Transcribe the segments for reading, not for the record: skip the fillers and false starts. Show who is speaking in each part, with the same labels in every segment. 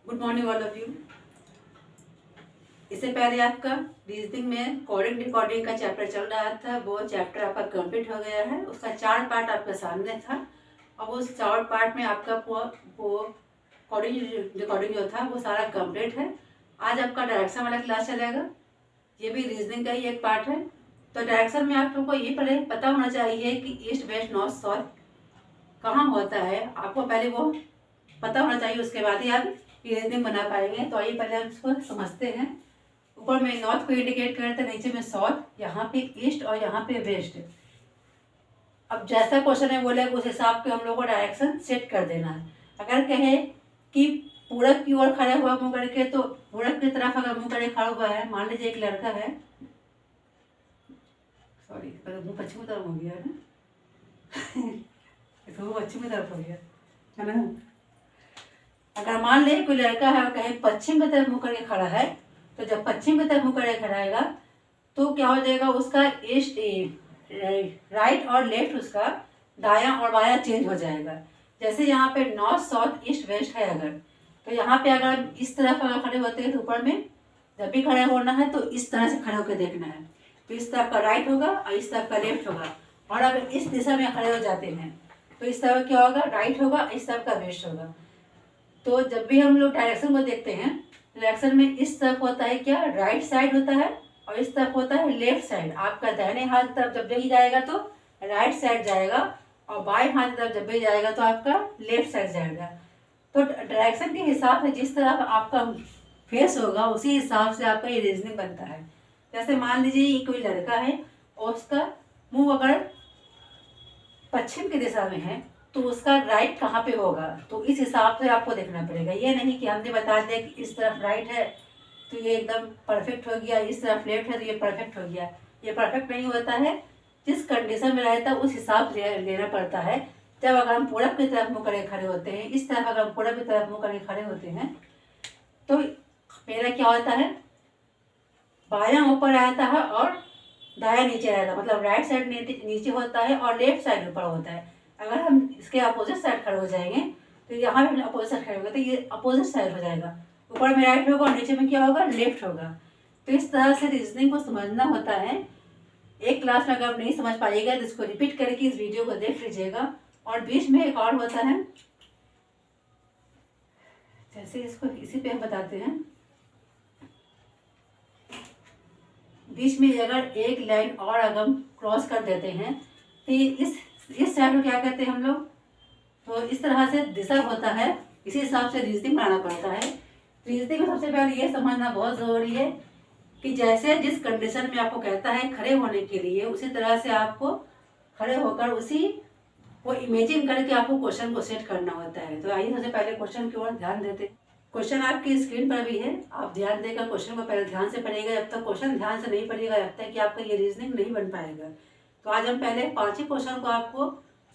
Speaker 1: Good morning all of you. इससे पहले आपका रीजनिंग में कोडिंग डिकोडिंग का चैप्टर चल रहा था, वो चैप्टर आपका कंप्लीट हो गया है। उसका 4 पार्ट आपके सामने था और उस 4 पार्ट में आपका वो कोडिंग डिकोडिंग जो था वो सारा कंप्लीट है। आज आपका डायरेक्शन वाला क्लास चलेगा, ये भी रीजनिंग का ही एक पार्ट है। तो डायरेक्शन में आप लोग को ये पहले पता होना चाहिए कि ईस्ट वेस्ट नॉर्थ साउथ कहाँ होता है, आपको पहले वो पता होना चाहिए, उसके बाद ही आप ये रीजनिंग बना पाएंगे। तो आइए पहले हम इसको समझते हैं। ऊपर में नॉर्थ को इंडिकेट करते हैं, नीचे में साउथ, यहाँ पे ईस्ट और यहाँ पे वेस्ट। अब जैसा क्वेश्चन है बोले उस हिसाब के हम लोग को डायरेक्शन सेट कर देना है। अगर कहे कि पूरब की ओर खड़ा हुआ मुंह करके, तो पूरब की तरफ अगर मुंह करके खड़ा हुआ है, मान लीजिए एक लड़का है, सॉरी मुँह पश्चिमी तरफ हो गया है ना तो वो पश्चिमी तरफ हो गया है ना। अगर मान ले कोई लड़का है और कहे पश्चिम की तरफ मुंह करके खड़ा है, तो जब पश्चिम की तरफ मुंह करके खड़ा रहेगा तो क्या हो जाएगा, उसका ईस्ट राइट और लेफ्ट, उसका दायां और बायां चेंज हो जाएगा। जैसे यहाँ पे नॉर्थ साउथ ईस्ट वेस्ट है, अगर तो यहाँ पे अगर इस तरफ अगर खड़े होते हैं तो ऊपर में जब भी खड़े होना है तो इस तरह से खड़े होकर देखना है। तो इस तरफ का राइट होगा और इस तरफ का लेफ्ट होगा। और अगर इस दिशा में खड़े हो जाते हैं तो इस तरफ क्या होगा, राइट होगा, इस तरफ का वेस्ट होगा। तो जब भी हम लोग डायरेक्शन को देखते हैं, डायरेक्शन में इस तरफ होता है क्या, राइट साइड होता है, और इस तरफ होता है लेफ्ट साइड। आपका दाहिने हाथ तरफ जब भी जाएगा तो राइट साइड जाएगा, और बाएं हाथ तरफ जब भी जाएगा तो आपका लेफ्ट साइड जाएगा। तो डायरेक्शन के हिसाब से जिस तरफ आपका फेस होगा उसी हिसाब से आपका ये रीजनिंग बनता है। जैसे मान लीजिए ये कोई लड़का है और उसका मुंह अगर पश्चिम की दिशा में है, तो उसका राइट कहाँ पे होगा, तो इस हिसाब से आपको देखना पड़ेगा। ये नहीं कि हमने बता दिया कि इस तरफ राइट है तो ये एकदम परफेक्ट हो गया, इस तरफ लेफ्ट है तो ये परफेक्ट हो गया। ये परफेक्ट नहीं होता है, जिस कंडीशन में रहता है उस हिसाब से लेना पड़ता है। जब अगर हम पूरब की तरफ मुँह करके खड़े होते हैं, इस तरफ अगर हम पूरब की तरफ मुँह करके खड़े होते हैं, तो मेरा क्या होता है, बायां ऊपर रहता है और दायां नीचे रहता है। मतलब राइट साइड नीचे होता है और लेफ्ट साइड ऊपर होता है। अगर हम इसके अपोजिट साइड खड़े हो जाएंगे तो यहाँ भी अपोजिट साइड खड़े होंगे तो ये अपोजिट साइड हो जाएगा। ऊपर में राइट होगा और नीचे में क्या होगा, लेफ्ट होगा। तो इस तरह से रीजनिंग को समझना होता है। एक क्लास में अगर आप नहीं समझ पाइएगा तो इसको रिपीट करके इस वीडियो को देख लीजिएगा। और बीच में एक और होता है, जैसे इसको इसी पे हम बताते हैं, बीच में अगर एक लाइन और अगर हम क्रॉस कर देते हैं तो इस साइड को क्या कहते हैं हम लोग, तो इस तरह से दिशा होता है। इसी हिसाब से रीजनिंग बनाना पड़ता है। रीजनिंग में सबसे पहले ये समझना बहुत ज़रूरी है कि जैसे जिस कंडीशन में आपको कहता है खड़े होने के लिए, उसी तरह से आपको खड़े होकर उसी को इमेजिन करके आपको क्वेश्चन को सेट करना होता है। तो आइए सबसे पहले क्वेश्चन की ओर ध्यान देते हैं। क्वेश्चन आपकी स्क्रीन पर भी है, आप ध्यान देकर क्वेश्चन को पहले ध्यान से पढ़िएगा। जब तक क्वेश्चन ध्यान से नहीं पढ़िएगा जब तक कि आपका ये रीजनिंग नहीं बन पाएगा। तो आज हम पहले 5 ही क्वेश्चन को आपको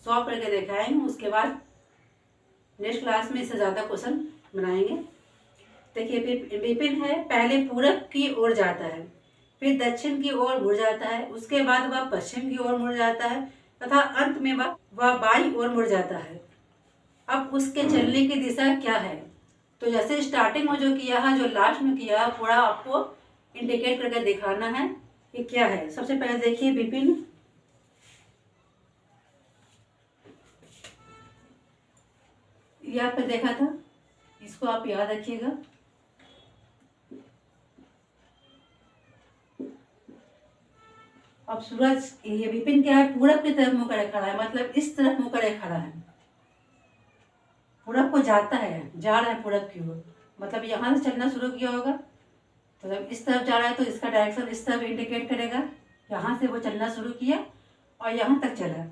Speaker 1: सॉल्व करके दिखाएंगे, उसके बाद नेक्स्ट क्लास में इससे ज़्यादा क्वेश्चन बनाएंगे। देखिए विपिन है, पहले पूरब की ओर जाता है, फिर दक्षिण की ओर मुड़ जाता है, उसके बाद वह पश्चिम की ओर मुड़ जाता है तथा अंत में वह बाईं ओर मुड़ जाता है। अब उसके चलने की दिशा क्या है। तो जैसे स्टार्टिंग में जो किया है, जो लास्ट में किया है, पूरा आपको इंडिकेट करके दिखाना है कि क्या है। सबसे पहले देखिए विपिन, ये आपने देखा था, इसको आप याद रखिएगा। अब सूरज, ये विपिन क्या है, पूरब की तरफ मुंह करे खड़ा है, मतलब इस तरफ मुंह करे खड़ा है, पूरब को जाता है, जा रहा है पूरब की ओर, मतलब यहाँ से चलना शुरू किया होगा। तो जब इस तरफ जा रहा है तो इसका डायरेक्शन इस तरफ इंडिकेट करेगा। यहाँ से वो चलना शुरू किया और यहाँ तक चला।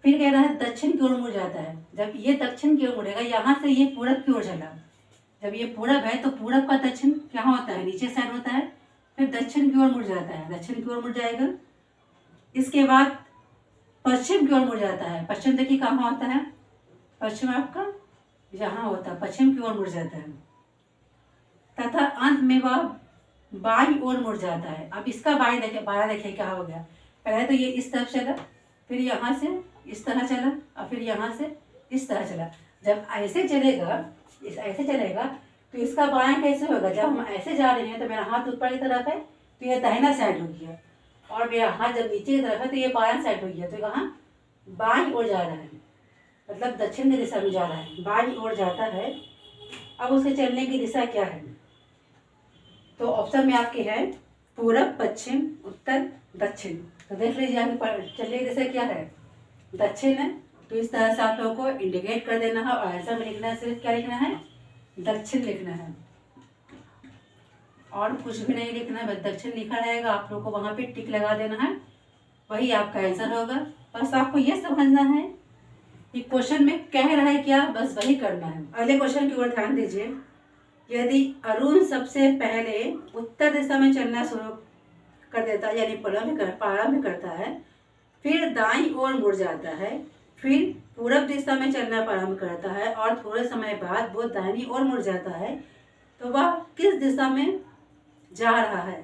Speaker 1: फिर कह रहा है दक्षिण की ओर मुड़ जाता है, जब ये दक्षिण की ओर मुड़ेगा, यहाँ से ये पूरब की ओर चला। जब ये पूरब है तो पूरब का दक्षिण कहाँ होता है, नीचे साइड होता है। फिर दक्षिण की ओर मुड़ जाता है, दक्षिण की ओर मुड़ जाएगा। इसके बाद पश्चिम की ओर मुड़ जाता है। पश्चिम देखिए कहाँ होता है, पश्चिम आपका यहाँ होता है, पश्चिम की ओर मुड़ जाता है तथा अंत में वह बाईं ओर मुड़ जाता है। अब इसका बाईं देखिए, बायां देखिए क्या हो गया। पहले तो ये इस तरफ चला, फिर यहाँ से इस तरह चला और फिर यहाँ से इस तरह चला। जब ऐसे चलेगा इस ऐसे चलेगा तो इसका बायां कैसे होगा? जब हम ऐसे जा रहे हैं तो मेरा हाथ ऊपर की तरफ है तो ये दाहिना साइड हो गया, और मेरा हाथ जब नीचे की तरफ है तो ये बायां साइड हो गया। तो यहाँ बाईं ओर जा रहा है, मतलब दक्षिण की दिशा में जा रहा है, बाईं ओर जाता है। अब उसके चलने की दिशा क्या है? तो ऑप्शन में आपके है पूरब, पश्चिम, उत्तर, दक्षिण। तो देख लीजिए आपके चलने की दिशा क्या है? दक्षिण है। तो इस तरह से आप लोगों को इंडिकेट कर देना है, और आंसर में लिखना है सिर्फ क्या लिखना है? दक्षिण लिखना है, और कुछ भी नहीं लिखना है। बस दक्षिण लिखा रहेगा, आप लोग को वहाँ पे टिक लगा देना है, वही आपका आंसर होगा। बस आपको ये समझना है कि क्वेश्चन में कह रहा है क्या, बस वही करना है। अगले क्वेश्चन की ओर ध्यान दीजिए। यदि अरुण सबसे पहले उत्तर दिशा में चलना शुरू कर देता है, यानी प्रारंभ करता है, फिर दाईं ओर मुड़ जाता है, फिर पूरब दिशा में चलना प्रारंभ करता है, और थोड़े समय बाद वो दाहिनी ओर मुड़ जाता है, तो वह किस दिशा में जा रहा है?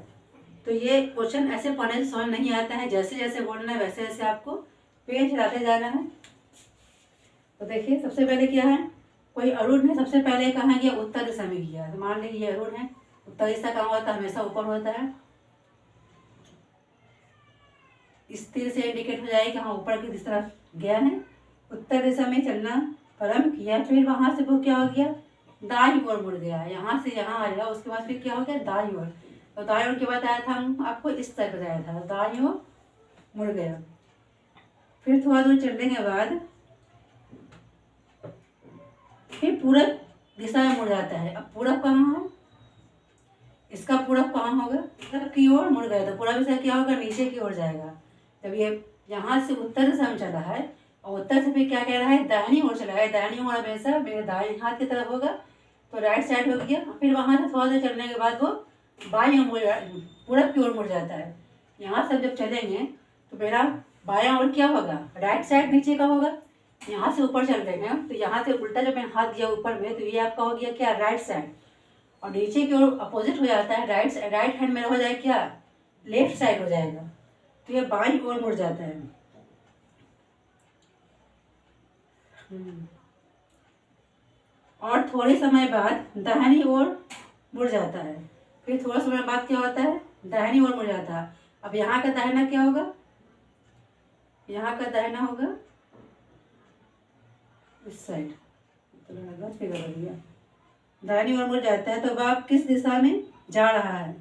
Speaker 1: तो ये क्वेश्चन ऐसे पढ़ने से समझ नहीं आता है, जैसे जैसे बोलना है वैसे वैसे आपको पेज हिलाते जाना है। तो देखिए सबसे पहले क्या है, कोई अरुण ने सबसे पहले कहा कि उत्तर दिशा में किया। तो मान लीजिए ये अरुण है, उत्तर दिशा कहाँ होता है? हमेशा ऊपर होता है। इस तीर से इंडिकेट हो जाएगा कि हाँ ऊपर की तरफ गया है, उत्तर दिशा में चलना प्रारंभ किया, फिर वहां से वो क्या हो गया? दाईं ओर मुड़ गया। यहाँ से यहाँ आया, उसके बाद फिर क्या हो गया? दाईं ओर। तो दाईं ओर के बाद आया था, हम आपको इस तरह बताया था, दाईं ओर मुड़ गया। फिर थोड़ा दूर चलने के बाद फिर पूरब दिशा में मुड़ जाता है। अब पूरब कहाँ है? इसका पूरब कहाँ होगा? उत्तर की ओर मुड़ गया, तो पूरब दिशा क्या होगा? नीचे की ओर जाएगा। जब ये यहाँ से उत्तर दिशा में चला है, और उत्तर से फिर क्या कह रहा है? दाहिनी ओर चला है। दाहिनी ओर हमेशा मेरे दाएं हाथ की तरफ होगा, तो राइट साइड हो गया। फिर वहाँ से थोड़ा देर चलने के बाद वो बाईं ओर पूरब की ओर मुड़ जाता है। यहाँ से जब चलेंगे तो मेरा बायां ओर क्या होगा? राइट साइड नीचे का होगा। यहाँ से ऊपर चल रहे हैं तो यहाँ से उल्टा जब मैंने हाथ दिया ऊपर में, तो ये आपका हो गया क्या? Right side. और नीचे की ओर अपोजिट हो जाता है, राइट हैंड मेरा हो जाएगा क्या? लेफ्ट साइड हो जाएगा। तो ये बाईं ओर मुड़ जाता है। और थोड़े समय बाद दाहिनी ओर मुड़ जाता है। फिर थोड़ा समय बाद क्या होता है? दाहिनी ओर मुड़ जाता है। अब यहाँ का दाहिना क्या होगा? यहाँ का दाहिना होगा इस साइड, तो गलत फिगर हो गया। दाहिनी ओर मुड़ जाता है, तो वह किस दिशा में जा रहा है?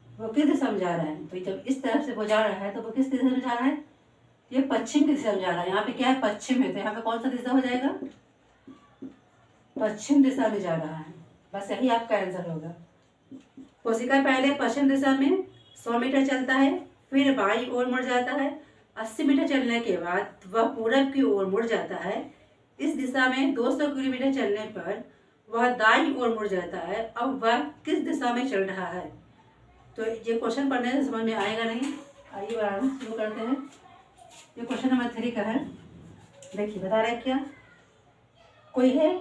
Speaker 1: वो किस दिशा में जा रहा है? तो जब इस तरफ से वो जा रहा है तो वो किस दिशा में जा रहा है? ये पश्चिम की दिशा में जा रहा है। यहाँ पे क्या है? पश्चिम है, तो यहाँ पे कौन सा दिशा हो जाएगा? पश्चिम दिशा में जा रहा है। बस यही आपका आंसर होगा। कोशिका पहले पश्चिम दिशा में 100 मीटर चलता है, फिर बाईं ओर मुड़ जाता है। 80 मीटर चलने के बाद वह पूरब की ओर मुड़ जाता है। इस दिशा में 200 किलोमीटर चलने पर वह दाईं ओर मुड़ जाता है। अब वह किस दिशा में चल रहा है? तो ये क्वेश्चन पढ़ने से समझ में आएगा नहीं। आइए बनाना शुरू करते हैं। ये क्वेश्चन नंबर 3 का है। देखिए बता रहे क्या, कोई है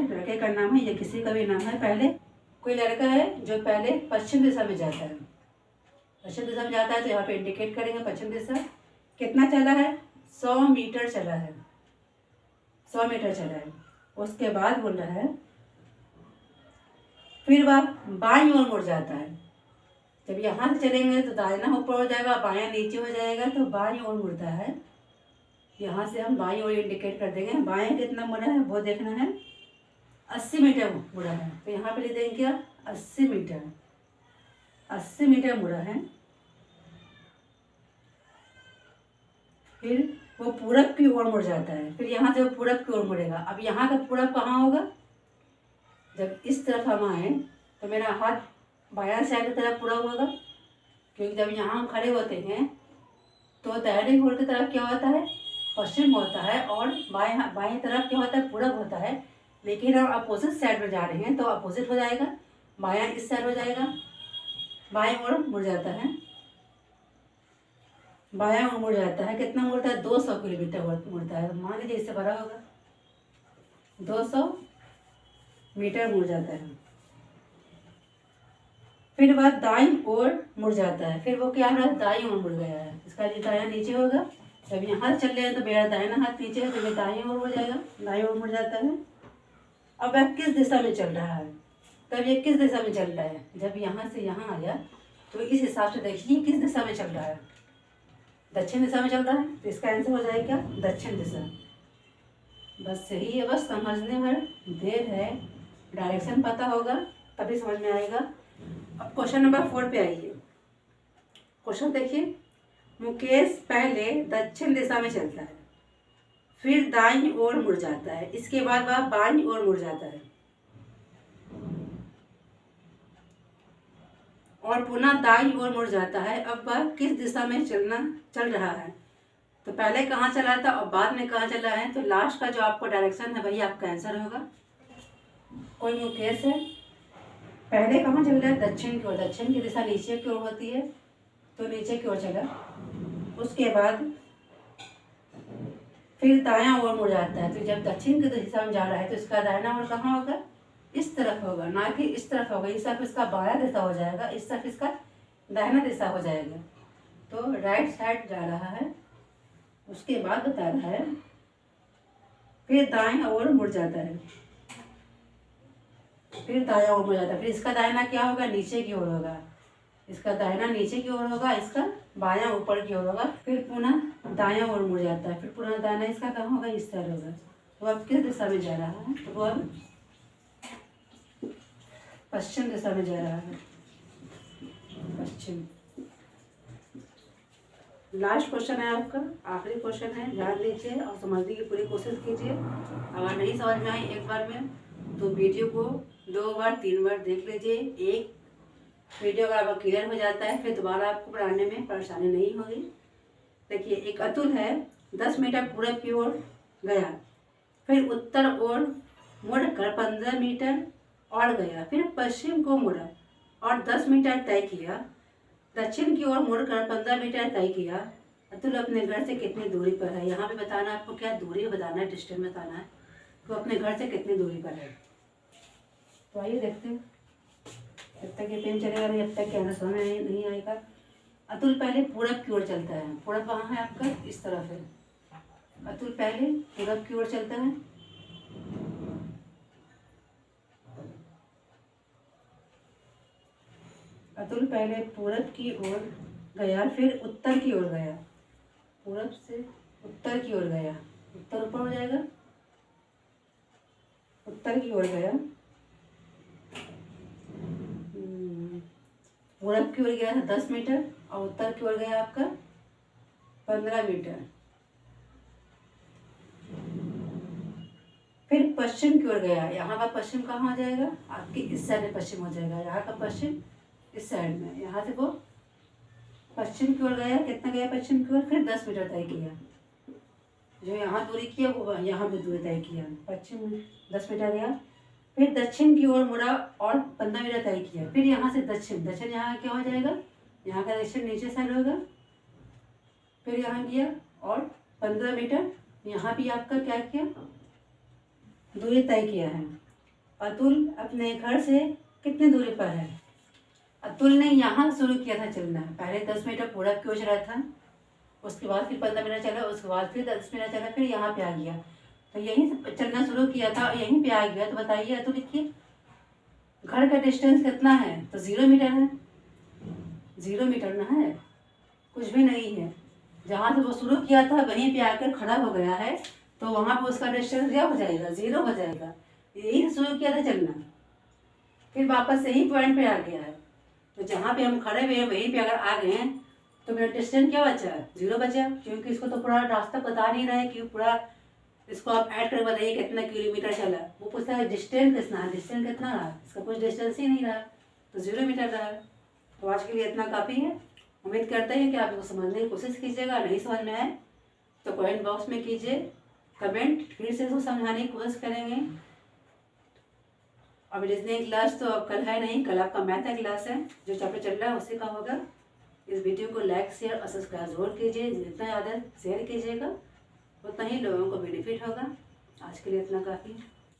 Speaker 1: लड़के का नाम है या किसी का भी नाम है, पहले कोई लड़का है जो पहले पश्चिम दिशा में जाता है। पश्चिम दिशा में जाता है तो यहाँ पे इंडिकेट करेंगे पश्चिम दिशा। कितना चला है? 100 मीटर चला है। 100 मीटर चला है। उसके बाद बोल रहा है फिर वह बाईं ओर मुड़ जाता है। जब यहाँ से चलेंगे तो दाहिना ऊपर हो जाएगा, बायां नीचे हो जाएगा, तो बाईं ओर मुड़ता है। यहाँ से हम बाईं ओर इंडिकेट कर देंगे। बाएं कितना मुड़ा है वो देखना है। 80 मीटर मुड़ा है, तो यहाँ पे लिख देंगे क्या? 80 मीटर। 80 मीटर मुड़ा है। फिर वो पूरब की ओर मुड़ जाता है। फिर यहाँ से वो पूरब की ओर मुड़ेगा। अब यहाँ का पूरब कहाँ होगा? जब इस तरफ हम आए तो मेरा हाथ बायां साइड की तरफ पूरब होगा, क्योंकि जब यहाँ हम खड़े होते हैं तो दाहिने ओर की तरफ क्या होता है? पश्चिम होता है, और बाएं तरफ क्या होता है? पूरब होता है। लेकिन हम अपोजिट साइड में जा रहे हैं तो अपोजिट हो जाएगा, बायां इस साइड हो जाएगा, बाएं ओर मुड़ जाता है। बायां ओर मुड़ जाता है। कितना मुड़ता है? 200 किलोमीटर मुड़ता है। मान लीजिए इससे बड़ा होगा, 200 मीटर मुड़ जाता है। फिर वह दाईं ओर मुड़ जाता है। फिर वो क्या हो रहा है? दाईं ओर मुड़ गया है। इसका दायां नीचे होगा। जब यहाँ चल रहे हैं तो मेरा दाहिना हाथ नीचे है, तो ये दाईं ओर हो जाएगा, दाईं ओर मुड़ जाता है। अब वह किस दिशा में चल रहा है, तब ये किस दिशा में चल रहा है, जब यहाँ से यहाँ आया तो इस हिसाब से देखिए किस दिशा में चल रहा है, दक्षिण दिशा में चल रहा है, तो इसका आंसर हो जाएगा दक्षिण दिशा। बस यही है, बस समझने भर देर है, डायरेक्शन पता होगा तभी समझ में आएगा। अब क्वेश्चन नंबर 4 पे आइए। क्वेश्चन देखिए, मुकेश पहले दक्षिण दिशा में चलता है, फिर दाईं ओर मुड़ जाता है, इसके बाद वह बाईं ओर मुड़ जाता है और पुनः दाईं ओर मुड़ जाता है। अब वह किस दिशा में चल रहा है, तो पहले कहाँ चला था और बाद में कहाँ चला है, तो लास्ट का जो आपको डायरेक्शन है वही आपका आंसर होगा। कोई मुकेश है, पहले कहाँ चल रहा है, दक्षिण की ओर, दक्षिण की दिशा नीचे की ओर होती है तो नीचे की ओर चला, उसके बाद फिर दायां ओर मुड़ जाता है, तो जब दक्षिण की दिशा में जा रहा है तो इसका दाहिना ओर कहाँ होगा, इस तरफ होगा, ना कि इस तरफ होगा, इस तरफ इसका बायां दिशा हो जाएगा, इस तरफ इसका दाहिना दिशा हो जाएगा। तो राइट साइड जा रहा है, उसके बाद बता रहा है फिर दाएं ओर मुड़ जाता है, फिर दायां ओर मुड़ जाता है, फिर इसका दाहिना क्या होगा, नीचे की ओर होगा, इसका दाहिना नीचे की ओर होगा, इसका बायां ऊपर की ओर होगा, फिर पुनः दायां ओर मुड़ जाता है, फिर पुनः दाहिना इसका कहाँ होगा, इस तरह होगा। तो अब किस दिशा में जा रहा है, तो वो अब पश्चिम दिशा में जा रहा है, पश्चिम। लास्ट क्वेश्चन है आपका, आखिरी क्वेश्चन है, ध्यान दीजिए और समझने की पूरी कोशिश कीजिए। अगर नहीं समझ में आई एक बार में तो वीडियो को 2 बार 3 बार देख लीजिए। एक वीडियो अगर आपका क्लियर हो जाता है फिर दोबारा आपको पढ़ाने में परेशानी नहीं होगी। देखिए, एक अतुल है 10 मीटर पूरब की ओर गया, फिर उत्तर ओर मुड़कर 15 मीटर और गया, फिर पश्चिम को मुड़ा और 10 मीटर तय किया, दक्षिण की ओर मुड़कर 15 मीटर तय किया। अतुल अपने घर से कितनी दूरी पर है, यहाँ पे बताना आपको क्या दूरी बताना है, डिस्टेंस बताना है, तो अपने घर से कितनी दूरी पर है। तो आइए देखते हैं, जब तक ये पेन चलेगा नहीं जब तक क्या समझ में नहीं आएगा। अतुल पहले पूरब की ओर चलता है, पूरब कहाँ है आपका, इस तरफ है। अतुल पहले पूरब की ओर चलता है, अतुल पहले पूरब की ओर गया, फिर उत्तर की ओर गया, पूरब से उत्तर की ओर गया, उत्तर ऊपर हो जाएगा, उत्तर की ओर गया, पूरब की ओर गया था 10 मीटर और उत्तर की ओर गया आपका 15 मीटर, फिर पश्चिम की ओर गया, यहाँ का पश्चिम कहाँ हो जाएगा, आपके इस साइड में पश्चिम हो जाएगा, यहाँ का पश्चिम इस साइड में, यहाँ से वो पश्चिम की ओर गया, कितना गया पश्चिम की ओर, फिर 10 मीटर तय किया, जो यहाँ दूरी किया वो यहाँ भी दूरी तय किया, पश्चिम 10 मीटर गया, फिर दक्षिण की ओर मुड़ा और 15 मीटर तय किया, फिर यहाँ से दक्षिण, दक्षिण यहाँ क्या हो जाएगा, यहाँ का दक्षिण नीचे साइड होगा, फिर यहाँ किया और 15 मीटर यहाँ भी आपका क्या किया, दूरी तय किया है। अतुल अपने घर से कितनी दूरी पर है, अतुल ने यहाँ शुरू किया था चलना, पहले 10 मीटर पूरब की ओर चला था, उसके बाद फिर 15 मिनट चला, उसके बाद फिर 10 मिनट चला, फिर यहाँ पे आ गया, तो यहीं से चलना शुरू किया था और यहीं पे आ गया। तो बताइए अतुल लिखिए, घर का डिस्टेंस कितना है, तो 0 मीटर है, 0 मीटर ना है, कुछ भी नहीं है, जहाँ से वो शुरू किया था वहीं पे आकर खड़ा हो गया है, तो वहाँ पे उसका डिस्टेंस क्या हो जाएगा, 0 हो जाएगा। यही से शुरू किया था चलना, फिर वापस यही पॉइंट पे आ गया है, तो जहाँ पे हम खड़े हुए हैं वहीं पे अगर आ गए हैं तो मेरा डिस्टेंस क्या बचा, 0 बचा, क्योंकि इसको तो पूरा रास्ता बता नहीं रहा है कि पूरा, इसको आप ऐड कर बताइए कितना किलोमीटर चला, वो पूछता है डिस्टेंस कितना है, डिस्टेंस कितना रहा, इसका कुछ डिस्टेंस ही नहीं रहा, तो 0 मीटर रहा। तो आज के लिए इतना काफ़ी है। उम्मीद करते हैं कि आप इसको समझने की कोशिश कीजिएगा, नहीं समझ में आए तो कमेंट बॉक्स में कीजिए कमेंट, फिर से इसको समझाने की कोशिश करेंगे। अब रीजनिंग क्लास तो अब कल है नहीं, कल आपका मैथ का क्लास है, जो चैप्टर चल रहा है उसी का होगा। इस वीडियो को लाइक शेयर और सब्सक्राइब जरूर कीजिए, जितना ज़्यादा शेयर कीजिएगा उतना ही लोगों को बेनिफिट होगा। आज के लिए इतना काफ़ी।